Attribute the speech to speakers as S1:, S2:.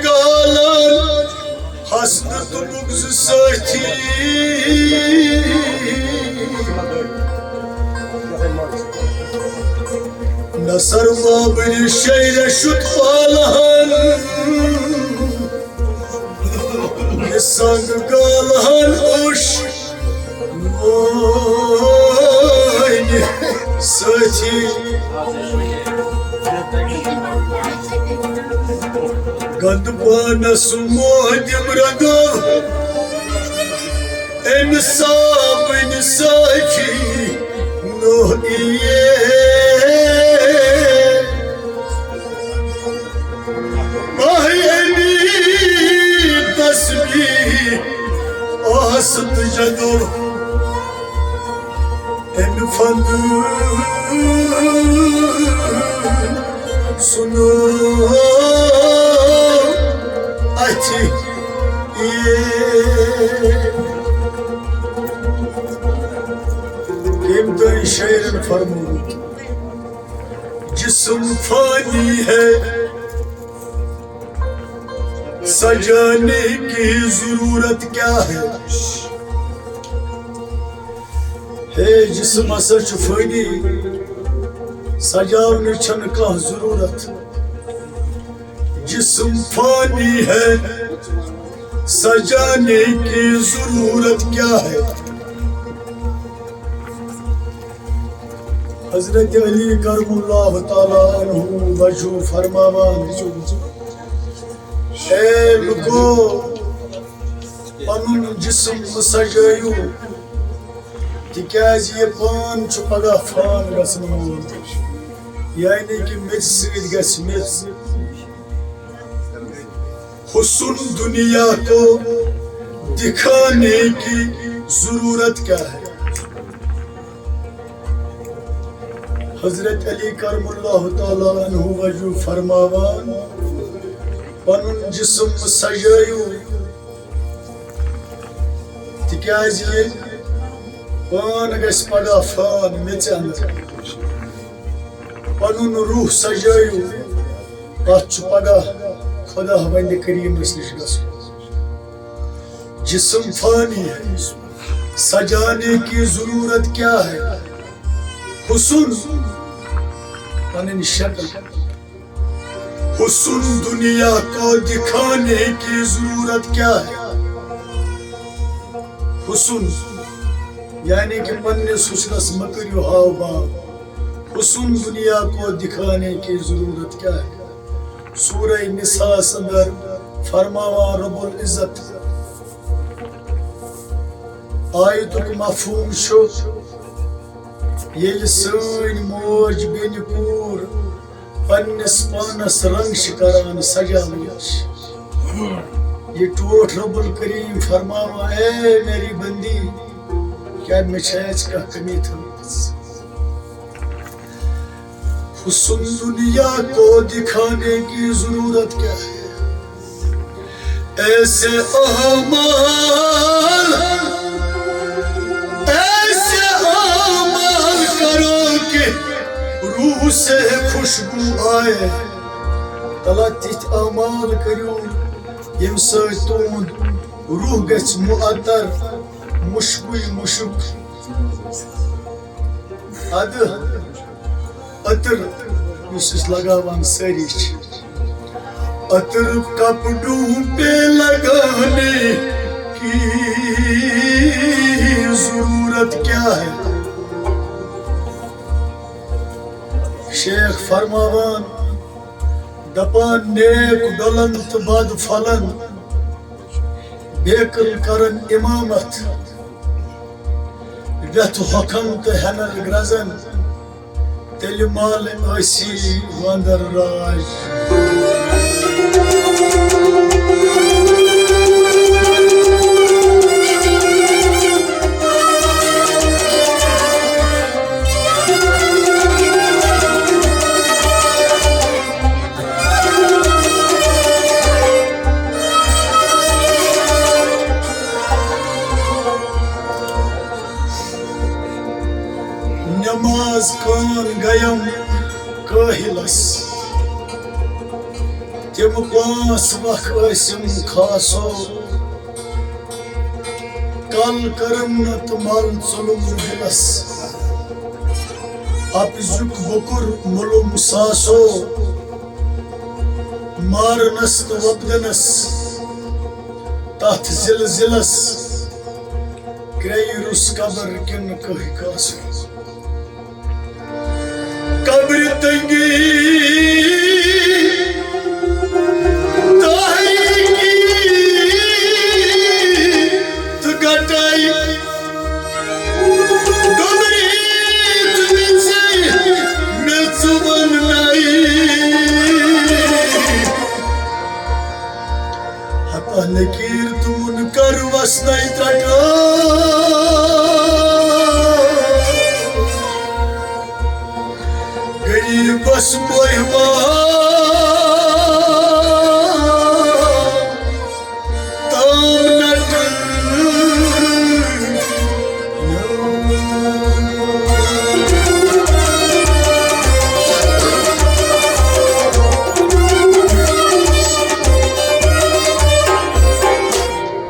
S1: गालन हसनत बुग़्ज़ साथी नसर बाबर शैर शुद पालहन संग गालहन उश मोइन साथी गंदपानस मोहदिम रगव एमसाबिन साथी नोहिए आसत जदो इन फंद सुनो अच्छी कीमती शेर फरमूद जिस्म फानी है सजाने की जरूरत क्या है जिस्म सच फानी सजाने छन का जरूरत जिस्म फानी है सजाने की जरूरत क्या है हजरत अली करमुल्लाह ताला अन्हु वजू फरमावान लुको पनुन जिस्म सजायू तिकाज ये पान पगह फान गसन मोल यानी कि मेज सद गस मेज हुस्न दुनिया को दिखाने की जरूरत क्या है हजरत अली करमुल्लाह ताला अन्हु वजू फरमावान पनुन जिस्म सजायू तिकाज ये पान गस पगह फान मेच अंदर पनुन रूह सजायू अत पगह खुदा बंद करीम निश गसन जिस्म फानी है सजाने की जरूरत क्या है हुस्न पनुन शक्ल हुस्न दुनिया को दिखाने की जरूरत क्या है हुस्न यानी कि पन्ने हुस्नस मकरियो हाव भाव हुस्न दुनिया को दिखाने की जरूरत क्या है सूरह निसा अंदर फरमावा रब्बुल इज्जत आयतुक मफहूम शो येल सन मोज बेन पूर पन्नस पानस रंग करान सजावट ये टोट रब्बुल करीम फरमावा ए मेरी बंदी क्या मैं का कमी थी हुस्न दुनिया को दिखाने की जरूरत क्या है ऐसे अमाल करो कि रूह से खुशबू आए तला तिथ अमाल करो यम तुन रूह गछ मुअत्तर मुशबुई मुशुक अद अतर लगावान सारी अतर कपड़ों पे लगाने की जरूरत क्या है शेख फरमावान दपान नेक डलंत बद फलन बेकल करन इमामत व्यथ हकम तो हनल ग्रजन तेल माल असी वंदर राज नमाज कान गयम काहिलस Tim pas vak ٲسِم खासो कल करम नत mal sulum dilas apizuk bokur mulum saso mar nast vabdanas tat zilzilas kreirus kabar kin kahikaso kabri tangi Lekir tumun kar vasnai traka